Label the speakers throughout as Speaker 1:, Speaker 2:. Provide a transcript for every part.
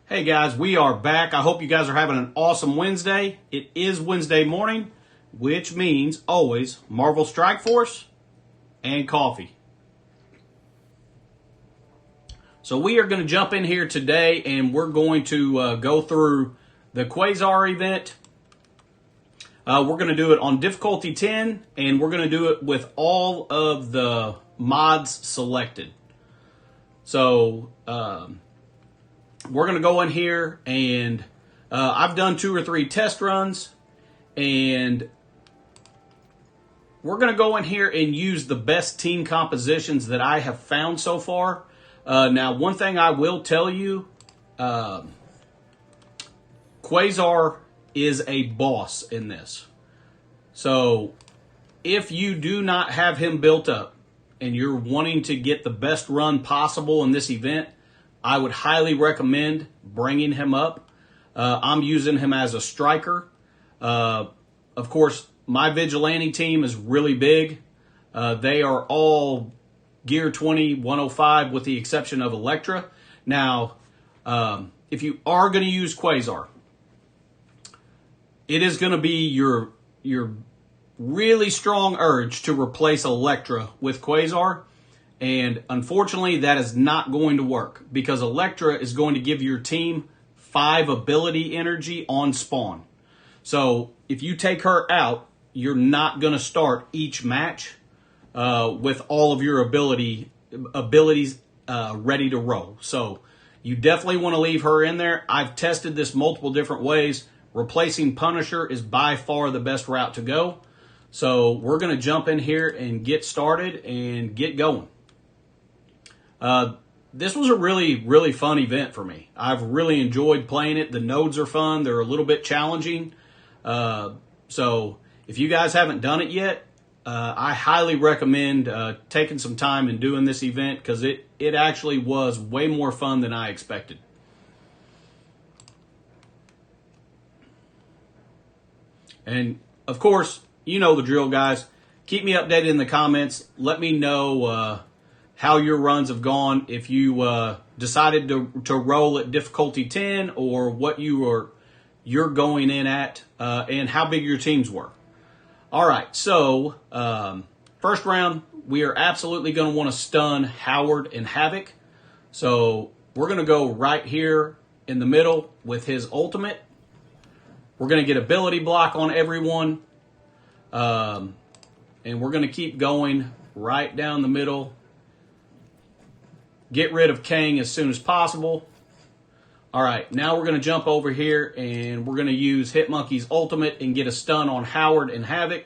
Speaker 1: Hey guys, we are back. I hope you guys are having an awesome Wednesday. It is Wednesday morning, which means always Marvel Strike Force and coffee. So we are going to jump in here today and we're going to go through the Quasar event. We're going to do it on difficulty 10 and we're going to do it with all of the mods selected. So, we're going to go in here and I've done 2 or 3 test runs and we're going to go in here and use the best team compositions that I have found so far. Now, one thing I will tell you, Quasar is a boss in this. So if you do not have him built up and you're wanting to get the best run possible in this event, I would highly recommend bringing him up. I'm using him as a striker. Of course, my vigilante team is really big. They are all gear 20, 105 with the exception of Elektra. Now, if you are going to use Quasar, it is going to be your really strong urge to replace Elektra with Quasar. And unfortunately, that is not going to work because Elektra is going to give your team 5 ability energy on spawn. So if you take her out, you're not going to start each match with all of your abilities ready to roll. So you definitely want to leave her in there. I've tested this multiple different ways. Replacing Punisher is by far the best route to go. So we're going to jump in here and get started and get going. This was a really fun event for me. I've really enjoyed playing it. The nodes are fun. They're a little bit challenging. So if you guys haven't done it yet, I highly recommend taking some time and doing this event because it actually was way more fun than I expected. And of course, you know the drill, guys. Keep me updated in the comments. Let me know how your runs have gone, if you decided to roll at difficulty 10 or what you're going in at and how big your teams were. All right, so first round, we are absolutely going to want to stun Howard and Havoc. So we're going to go right here in the middle with his ultimate. We're going to get ability block on everyone. And we're going to keep going right down the middle. Get rid of Kang as soon as possible. All right, now we're going to jump over here and we're going to use Hitmonkey's ultimate and get a stun on Howard and Havoc.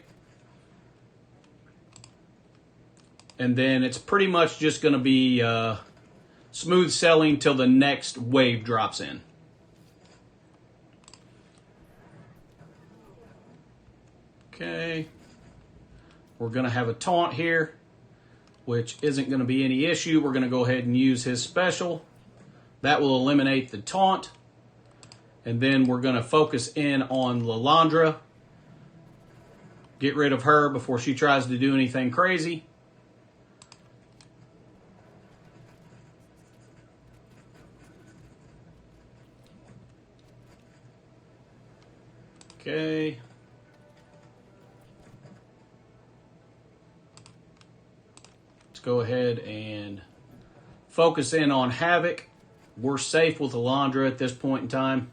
Speaker 1: And then it's pretty much just going to be smooth sailing till the next wave drops in. Okay. We're going to have a taunt here, which isn't going to be any issue. We're going to go ahead and use his special. That will eliminate the taunt. And then we're going to focus in on Lilandra. Get rid of her before she tries to do anything crazy. Okay. Go ahead and focus in on Havoc. We're safe with Lilandra at this point in time.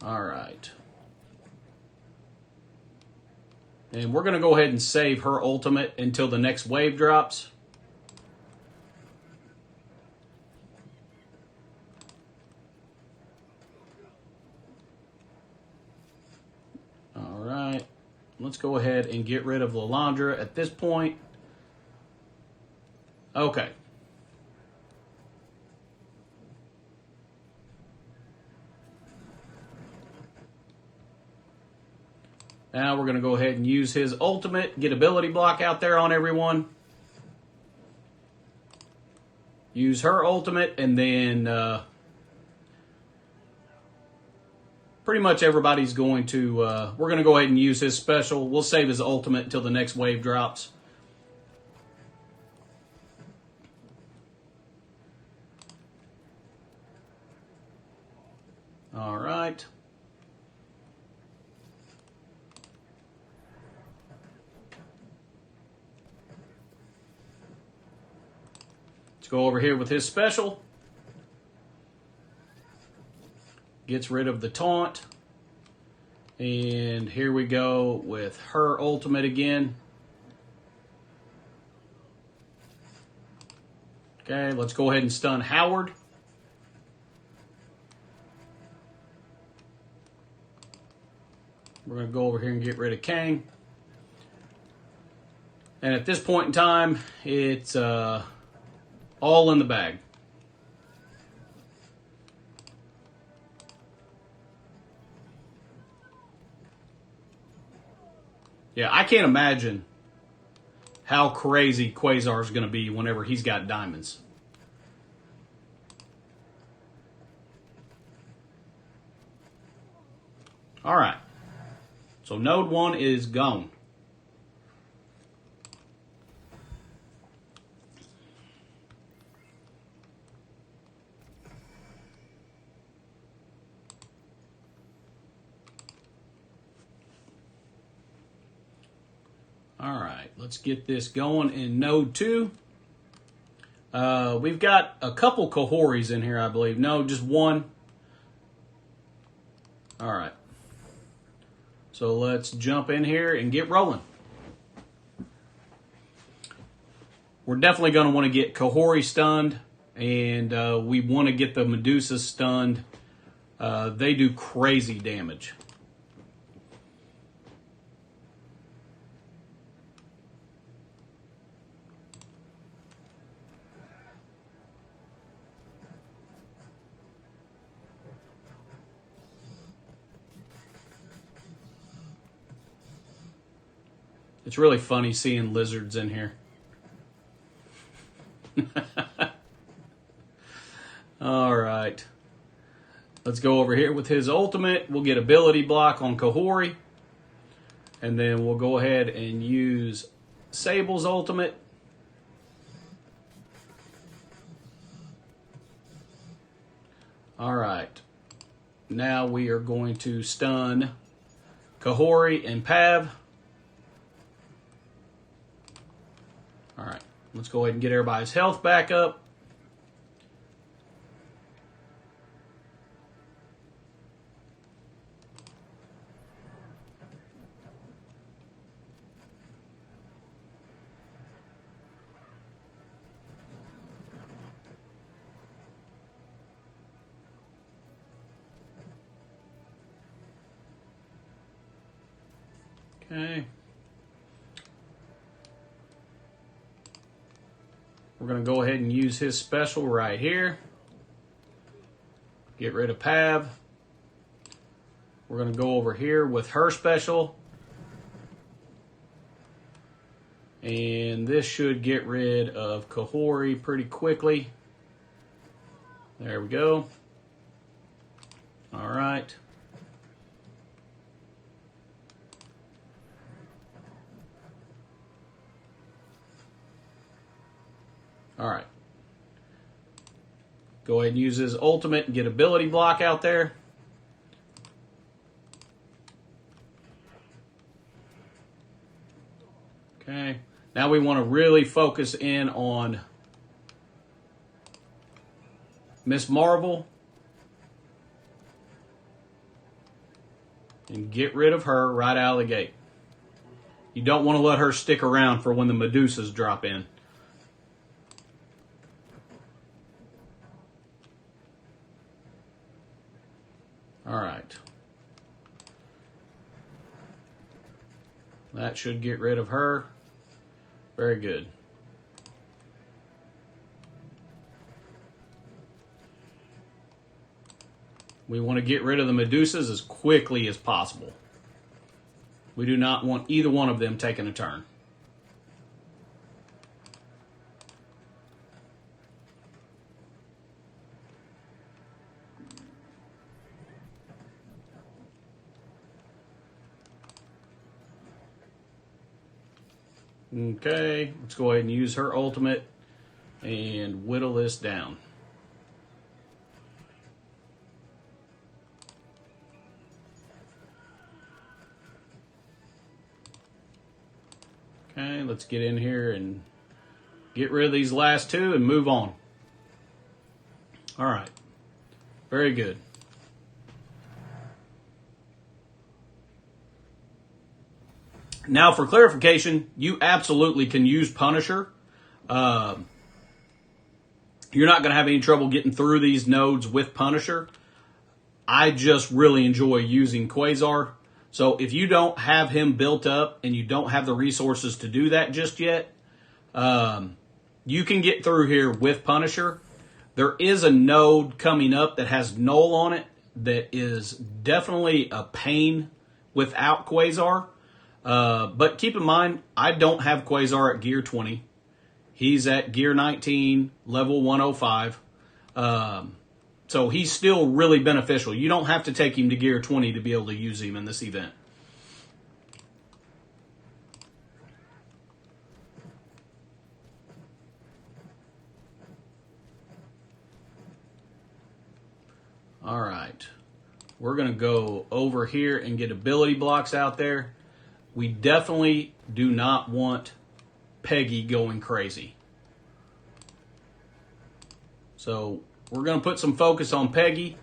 Speaker 1: All right. And we're going to go ahead and save her ultimate until the next wave drops. All right. Let's go ahead and get rid of Lilandra at this point. Okay. Now we're going to go ahead and use his ultimate, get ability block out there on everyone. Use her ultimate, and then pretty much everybody's going to, we're going to go ahead and use his special. We'll save his ultimate until the next wave drops. right. Let's go over here with his special. Gets rid of the taunt. And here we go with her ultimate again. Okay, let's go ahead and stun Howard. We're going to go over here and get rid of Kang. And at this point in time, it's all in the bag. Yeah, I can't imagine how crazy Quasar is going to be whenever he's got diamonds. All right. So node 1 is gone. All right, let's get this going in node 2. We've got a couple Kahoris in here, I believe. No, just one. All right. So let's jump in here and get rolling. We're definitely going to want to get Kahori stunned, and we want to get the Medusa stunned. They do crazy damage. It's really funny seeing lizards in here. All right. Let's go over here with his ultimate. We'll get ability block on Kahori. And then we'll go ahead and use Sable's ultimate. All right. Now we are going to stun Kahori and Pav. All right, let's go ahead and get everybody's health back up. Okay. We're going to go ahead and use his special right here. Get rid of Pav. We're going to go over here with her special. And this should get rid of Kahori pretty quickly. There we go. All right. All right. Go ahead and use his ultimate and get ability block out there. Okay. Now we want to really focus in on Miss Marvel. And get rid of her right out of the gate. You don't want to let her stick around for when the Medusas drop in. All right. That should get rid of her. Very good. We want to get rid of the Medusas as quickly as possible. We do not want either one of them taking a turn. Okay, let's go ahead and use her ultimate and whittle this down. Okay, let's get in here and get rid of these last two and move on. All right. Very good. Now, for clarification, you absolutely can use Punisher. You're not going to have any trouble getting through these nodes with Punisher. I just really enjoy using Quasar. So if you don't have him built up and you don't have the resources to do that just yet, you can get through here with Punisher. There is a node coming up that has Null on it that is definitely a pain without Quasar. But keep in mind, I don't have Quasar at gear 20. He's at gear 19, level 105. So he's still really beneficial. You don't have to take him to gear 20 to be able to use him in this event. All right. We're going to go over here and get ability blocks out there. We definitely do not want Peggy going crazy. So we're going to put some focus on Peggy.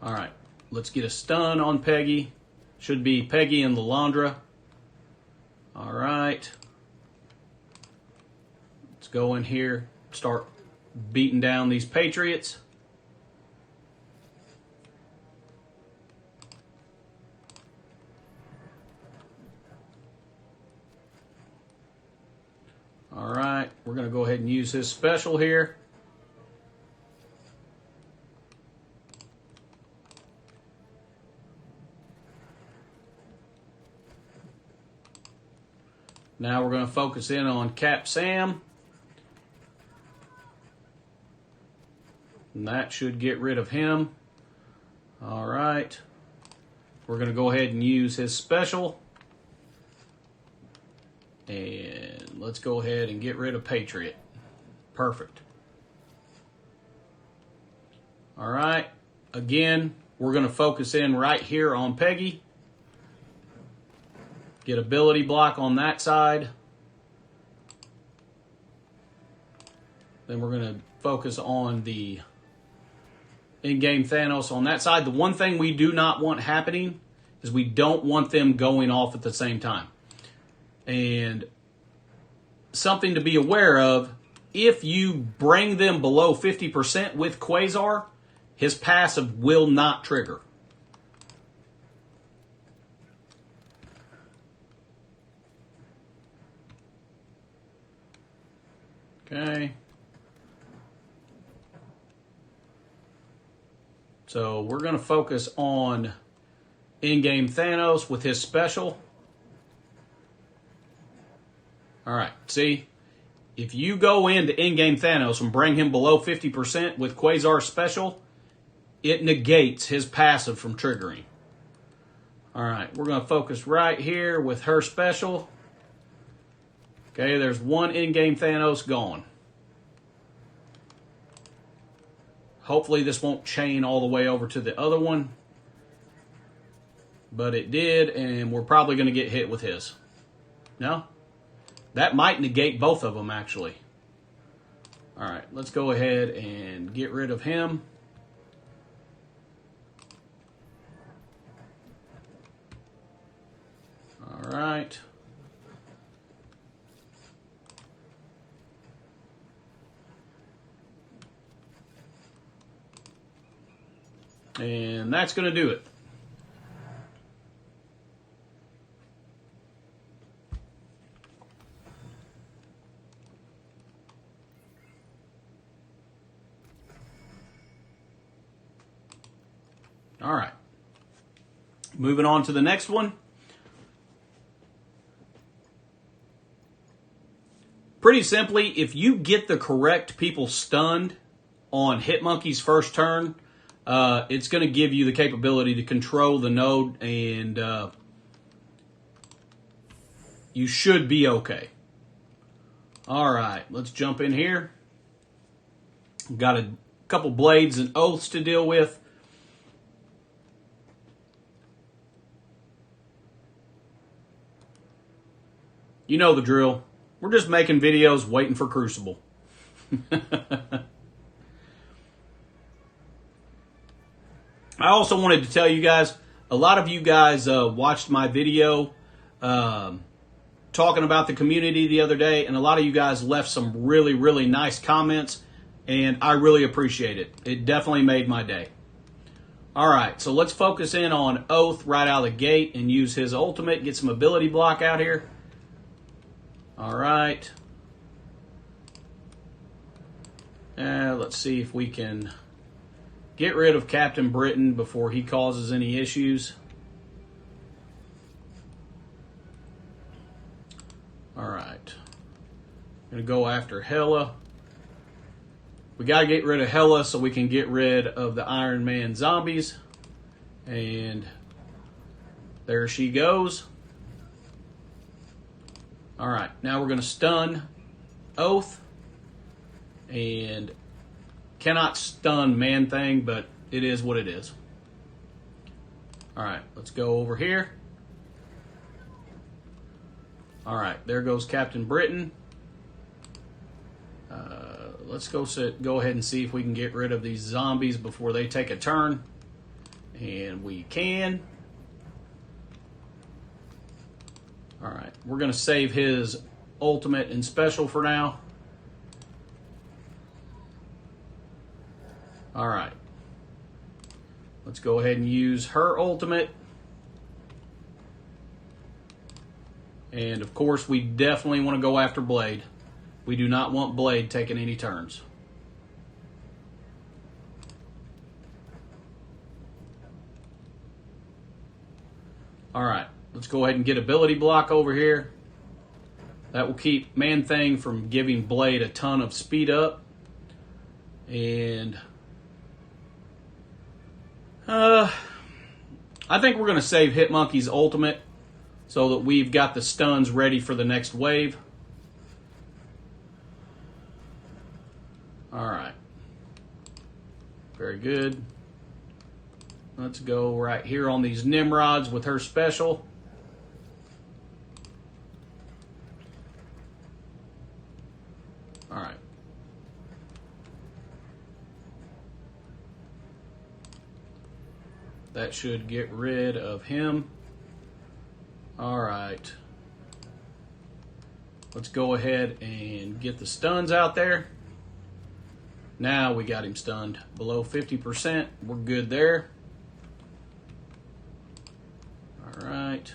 Speaker 1: All right, let's get a stun on Peggy. Should be Peggy and Lalandra. All right. Let's go in here, start beating down these Patriots. All right, we're going to go ahead and use his special here. Now we're going to focus in on Cap Sam. And that should get rid of him. All right. We're going to go ahead and use his special. And let's go ahead and get rid of Patriot. Perfect. All right. Again, we're going to focus in right here on Peggy. Get ability block on that side. Then we're going to focus on the in-game Thanos on that side. The one thing we do not want happening is we don't want them going off at the same time. And something to be aware of, if you bring them below 50% with Quasar, his passive will not trigger. Okay. So we're going to focus on in-game Thanos with his special. All right, see, if you go into in-game Thanos and bring him below 50% with Quasar special, it negates his passive from triggering. All right, we're going to focus right here with her special. Okay, there's one in-game Thanos gone. Hopefully this won't chain all the way over to the other one. But it did, and we're probably going to get hit with his. No? That might negate both of them, actually. All right, let's go ahead and get rid of him. All right. And that's going to do it. All right. Moving on to the next one. Pretty simply, if you get the correct people stunned on Hitmonkey's first turn, it's going to give you the capability to control the node, and you should be okay. All right, let's jump in here. Got a couple blades and oaths to deal with. You know the drill. We're just making videos waiting for Crucible. I also wanted to tell you guys, a lot of you guys watched my video talking about the community the other day, and a lot of you guys left some really, really nice comments, and I really appreciate it. It definitely made my day. All right, so let's focus in on Oath right out of the gate and use his ultimate, get some ability block out here. All right. Let's see if we can get rid of Captain Britain before he causes any issues. All right. I'm going to go after Hela. We got to get rid of Hela so we can get rid of the Iron Man zombies. And there she goes. All right. Now we're going to stun Oath. And cannot stun Man-Thing, but it is what it is. All right. Let's go over here. All right. There goes Captain Britain. Let's go ahead and see if we can get rid of these zombies before they take a turn. And we can. All right. We're going to save his ultimate and special for now. All right. Let's go ahead and use her ultimate. And, of course, we definitely want to go after Blade. We do not want Blade taking any turns. All right, let's go ahead and get ability block over here. That will keep Man-Thing from giving Blade a ton of speed up. And I think we're going to save Hitmonkey's ultimate so that we've got the stuns ready for the next wave. All right. Very good. Let's go right here on these Nimrods with her special. All right. That should get rid of him. All right. Let's go ahead and get the stuns out there. Now we got him stunned below 50%. We're good there. All right.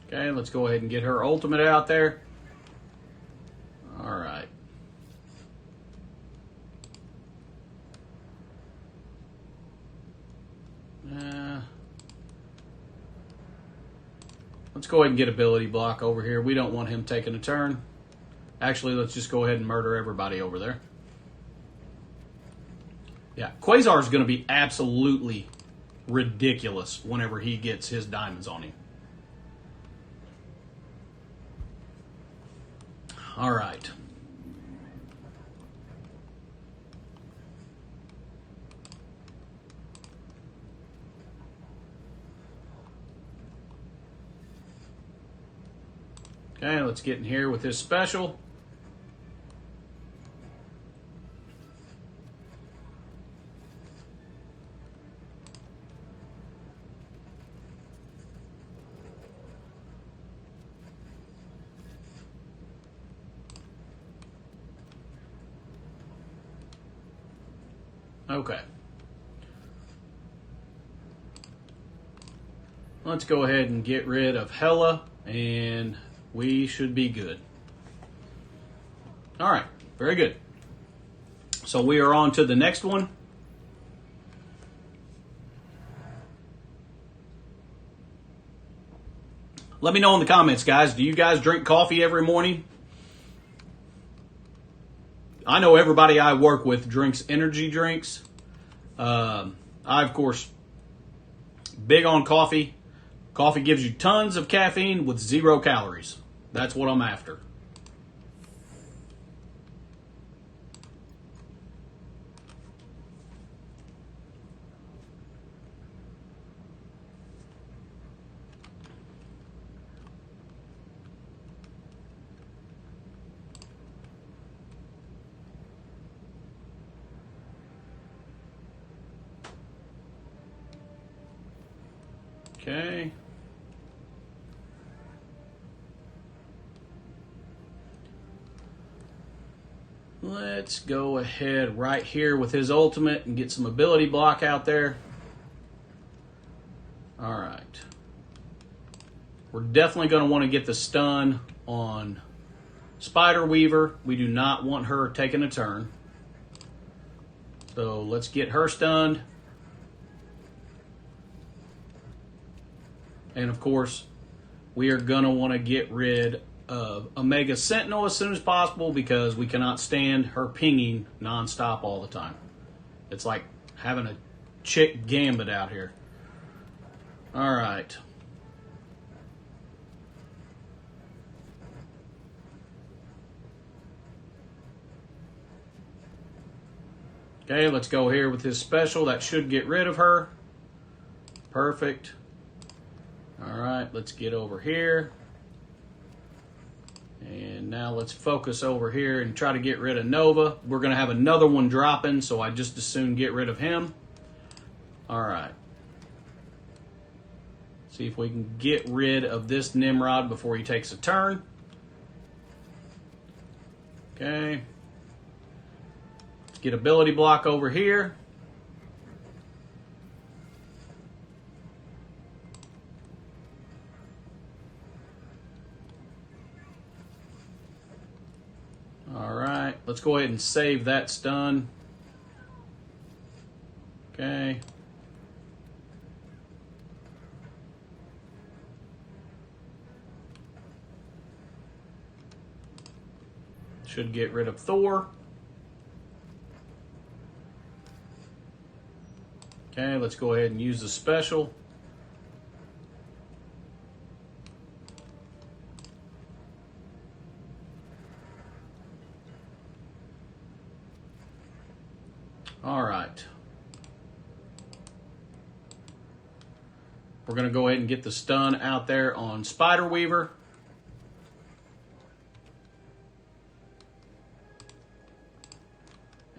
Speaker 1: Okay, let's go ahead and get her ultimate out there. All right. Let's go ahead and get ability block over here. We don't want him taking a turn. Actually, let's just go ahead and murder everybody over there. Yeah, Quasar is going to be absolutely ridiculous whenever he gets his diamonds on him. All right. Okay, let's get in here with his special. Okay. Let's go ahead and get rid of Hela, and we should be good. All right, very good. So we are on to the next one. Let me know in the comments, guys. Do you guys drink coffee every morning? I know everybody I work with drinks energy drinks. I, of course, Big on coffee. Coffee gives you tons of caffeine with 0 calories. That's what I'm after. Okay. Let's go ahead right here with his ultimate and get some ability block out there. All right. We're definitely going to want to get the stun on Spider Weaver. We do not want her taking a turn. So let's get her stunned. And of course, we are going to want to get rid of Omega Sentinel as soon as possible because we cannot stand her pinging nonstop all the time. It's like having a chick Gambit out here. All right. Okay, let's go here with his special. That should get rid of her. Perfect. All right, let's get over here. And now let's focus over here and try to get rid of Nova. We're going to have another one dropping, so I just as soon get rid of him. All right. See if we can get rid of this Nimrod before he takes a turn. Okay. Let's get ability block over here. All right, let's go ahead and save that stun. Okay. Should get rid of Thor. Okay, let's go ahead and use the special. All right. We're going to go ahead and get the stun out there on Spider Weaver.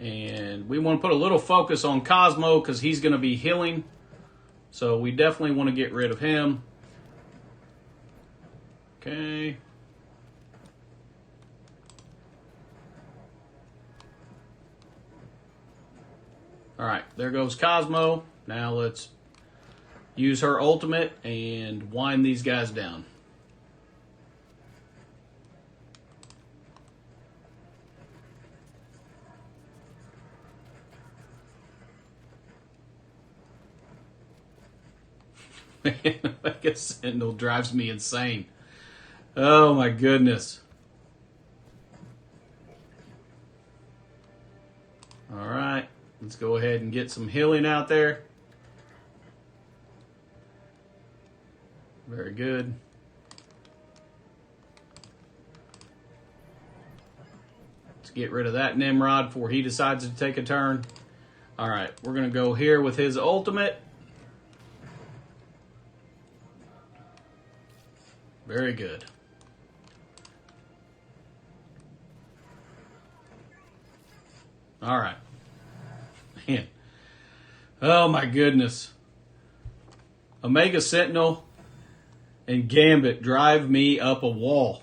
Speaker 1: And we want to put a little focus on Cosmo because he's going to be healing. So we definitely want to get rid of him. Okay. All right, there goes Cosmo. Now let's use her ultimate and wind these guys down. Mega Sentinel drives me insane. Oh my goodness. All right. Let's go ahead and get some healing out there. Very good. Let's get rid of that Nimrod before he decides to take a turn. All right, we're going to go here with his ultimate. Very good. All right. Man. Oh my goodness. Omega Sentinel and Gambit drive me up a wall.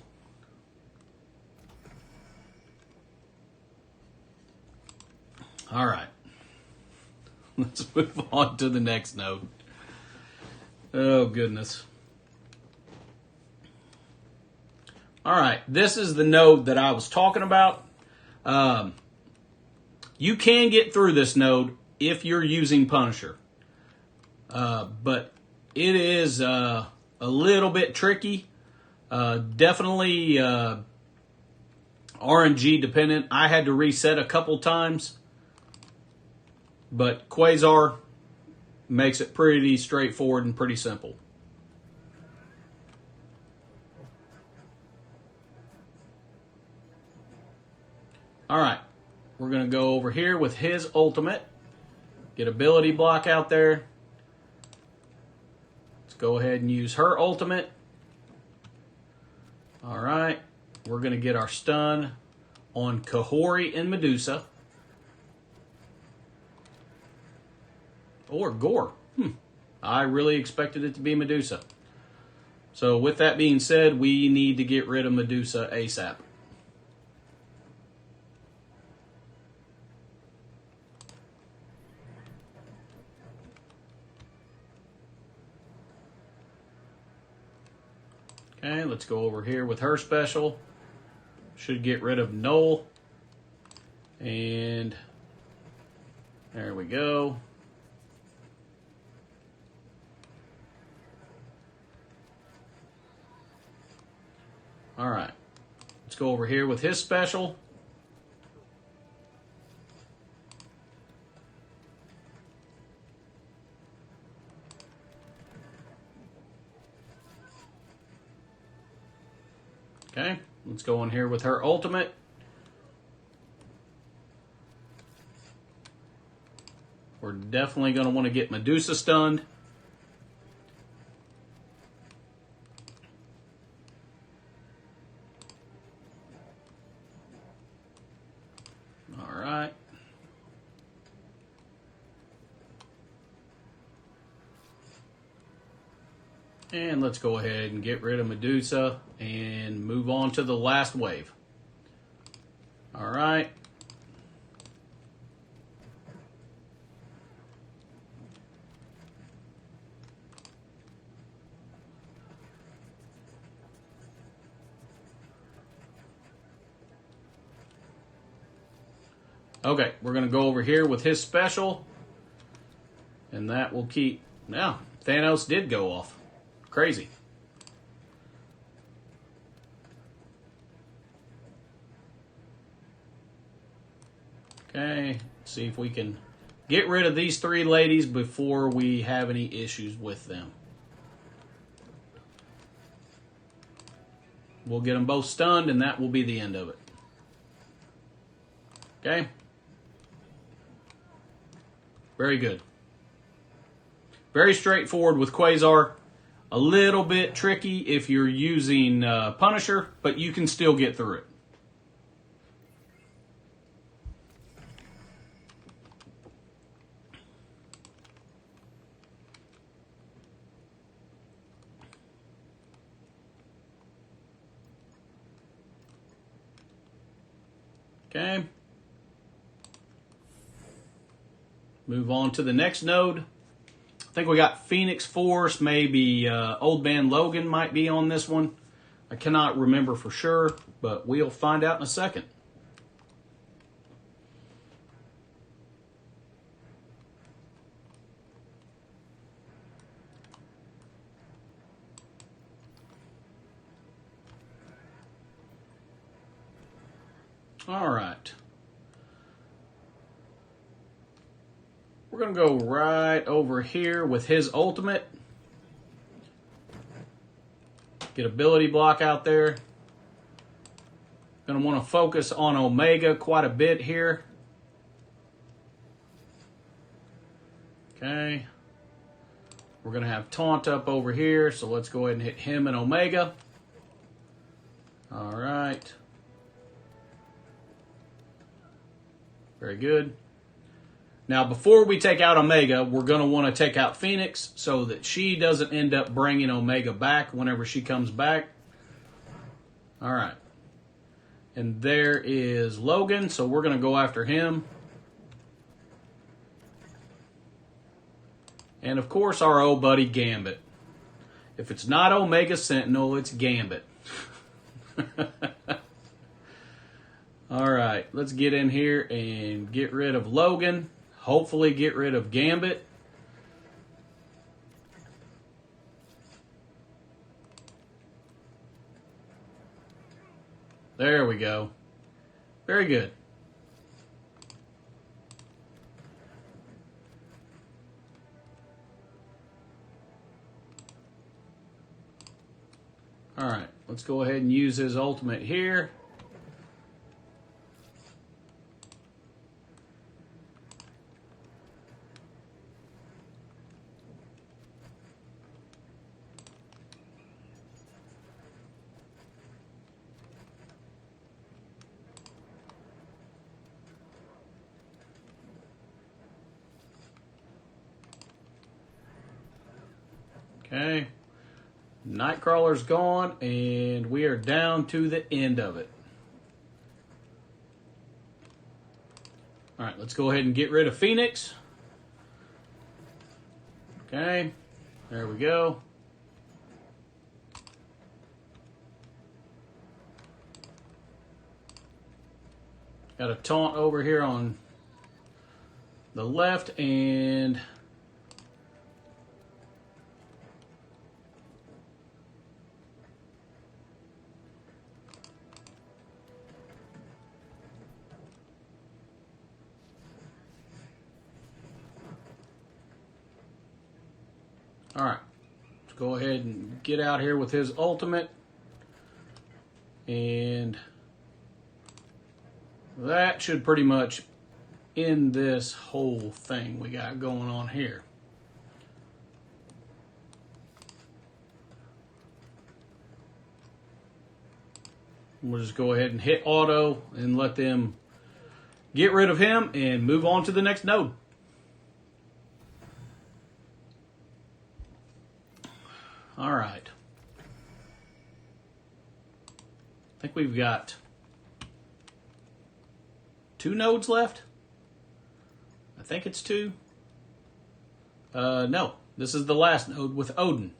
Speaker 1: All right. Let's move on to the next node. Oh goodness. All right. This is the node that I was talking about. You can get through this node if you're using Punisher. But it is a little bit tricky. Definitely RNG dependent. I had to reset a couple times. But Quasar, makes it pretty straightforward and pretty simple. Alright, we're going to go over here with his ultimate. Get ability block out there. Let's go ahead and use her ultimate. Alright, we're going to get our stun on Kahori and Medusa. Or Gore. I really expected it to be Medusa. So with that being said, we need to get rid of Medusa ASAP. Okay, let's go over here with her special. Should get rid of Null. And there we go. Alright, let's go over here with his special. Okay, let's go in here with her ultimate. We're definitely going to want to get Medusa stunned. Alright. And let's go ahead and get rid of Medusa and move on to the last wave. Alright. Okay, we're going to go over here with his special. And that will keep... Now, Thanos did go off. Crazy. Okay, see if we can get rid of these three ladies before we have any issues with them. We'll get them both stunned, and that will be the end of it. Okay? Very good. Very straightforward with Quasar. A little bit tricky if you're using Punisher, but you can still get through it. Okay. Move on to the next node. I think we got Phoenix Force, maybe Old Man Logan might be on this one. I cannot remember for sure, but we'll find out in a second. All right. We're going to go right over here with his ultimate. Get ability block out there. Going to want to focus on Omega quite a bit here. Okay. We're going to have Taunt up over here, so let's go ahead and hit him and Omega. All right. Very good. Now, before we take out Omega, we're going to want to take out Phoenix so that she doesn't end up bringing Omega back whenever she comes back. All right. And there is Logan, so we're going to go after him. And, of course, our old buddy Gambit. If it's not Omega Sentinel, it's Gambit. All right, let's get in here and get rid of Logan. Hopefully get rid of Gambit. There we go. Very good. Alright, let's go ahead and use his ultimate here. Okay, Nightcrawler's gone, and we are down to the end of it. All right, let's go ahead and get rid of Phoenix. Okay, there we go. Got a taunt over here on the left, and all right, let's go ahead and get out here with his ultimate. And that should pretty much end this whole thing we got going on here. We'll just go ahead and hit auto and let them get rid of him and move on to the next node. All right. I think we've got 2 nodes left. I think it's 2. No, this is the last node with Odin.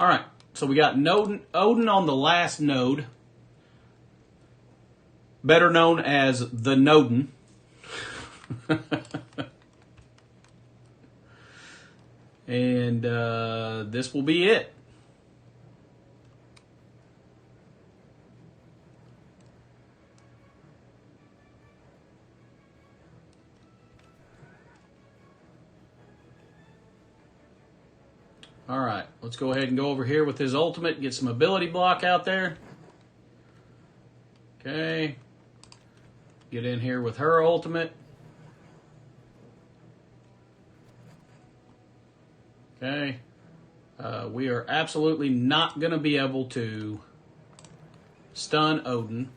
Speaker 1: All right, so we got Odin on the last node, better known as the Nodin. And this will be it. All right, let's go ahead and go over here with his ultimate, get some ability block out there. Okay. Get in here with her ultimate. Okay. We are absolutely not going to be able to stun Odin.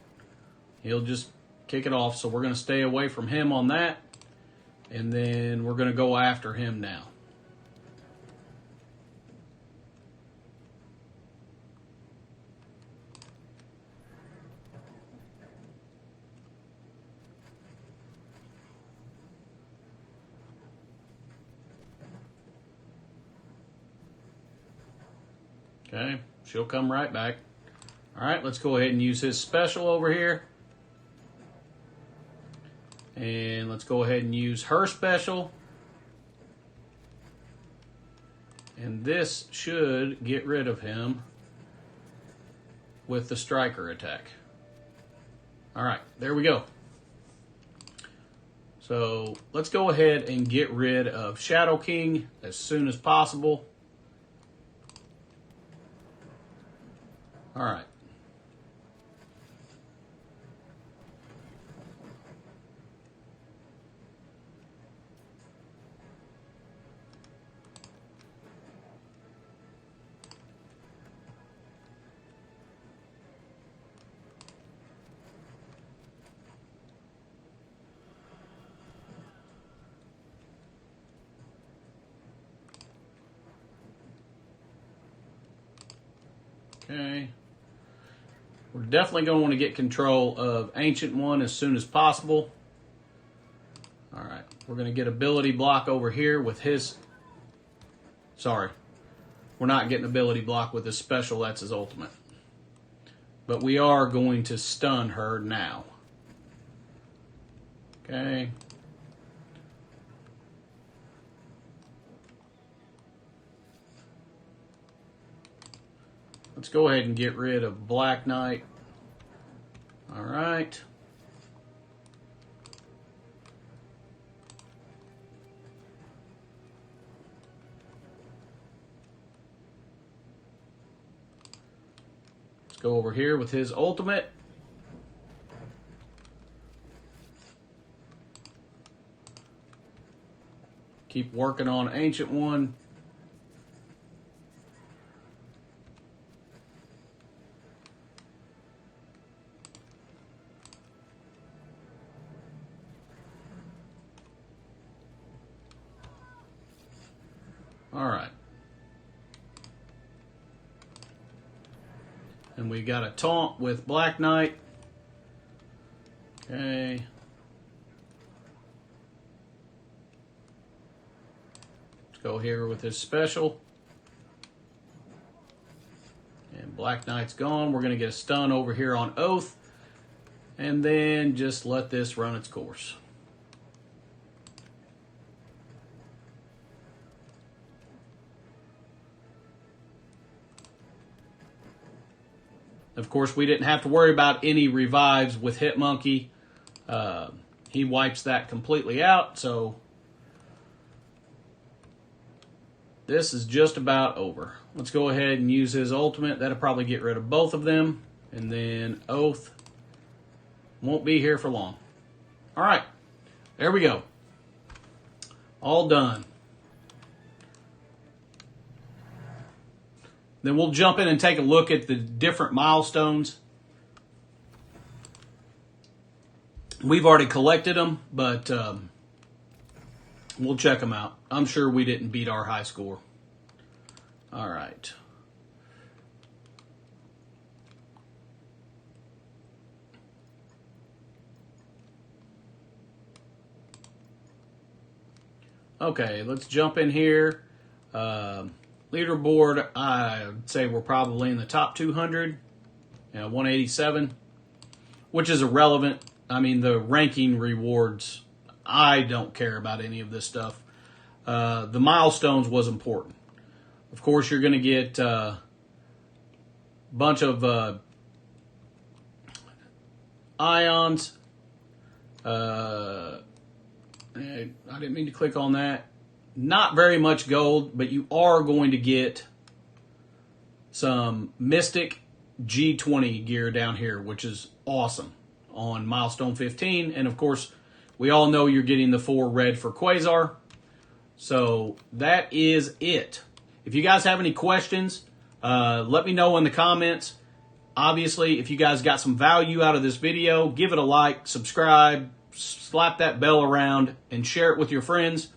Speaker 1: He'll just kick it off, so we're going to stay away from him on that. And then we're going to go after him now. Okay, she'll come right back. All right, let's go ahead and use his special over here. And let's go ahead and use her special. And this should get rid of him with the striker attack. All right, there we go. So let's go ahead and get rid of Shadow King as soon as possible. All right. Okay. We're definitely going to want to get control of Ancient One as soon as possible. All right. We're going to get ability block over here with his... Sorry. We're not getting ability block with his special. That's his ultimate. But we are going to stun her now. Okay. Let's go ahead and get rid of Black Knight. All right. go over here with his ultimate. Keep working on Ancient One. All right. And we got a taunt with Black Knight. Okay. Let's go here with his special. And Black Knight's gone. We're going to get a stun over here on Oath. And then just let this run its course. Of course, we didn't have to worry about any revives with Hitmonkey. He wipes that completely out, so this is just about over. Let's go ahead and use his ultimate. That'll probably get rid of both of them. And then Oath won't be here for long. All right, there we go. All done. Then we'll jump in and take a look at the different milestones. We've already collected them, but we'll check them out. I'm sure we didn't beat our high score. All right. Okay, let's jump in here. Leaderboard, I'd say we're probably in the top 200, 187, which is irrelevant. I mean, the ranking rewards, I don't care about any of this stuff. The milestones was important. Of course, you're going to get a bunch of ions. I didn't mean to click on that. Not very much gold, but you are going to get some Mystic G20 gear down here, which is awesome on Milestone 15. And of course, we all know you're getting the 4 red for Quasar. So that is it. If you guys have any questions, let me know in the comments. Obviously, if you guys got some value out of this video, give it a like, subscribe, slap that bell around, and share it with your friends.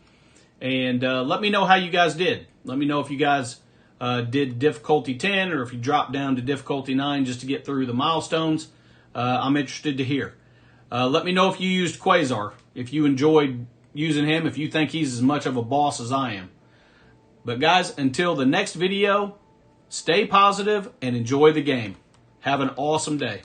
Speaker 1: And let me know how you guys did. Let me know if you guys did difficulty 10 or if you dropped down to difficulty 9 just to get through the milestones. I'm interested to hear. Let me know if you used Quasar, if you enjoyed using him, if you think he's as much of a boss as I am. But guys, until the next video, stay positive and enjoy the game. Have an awesome day.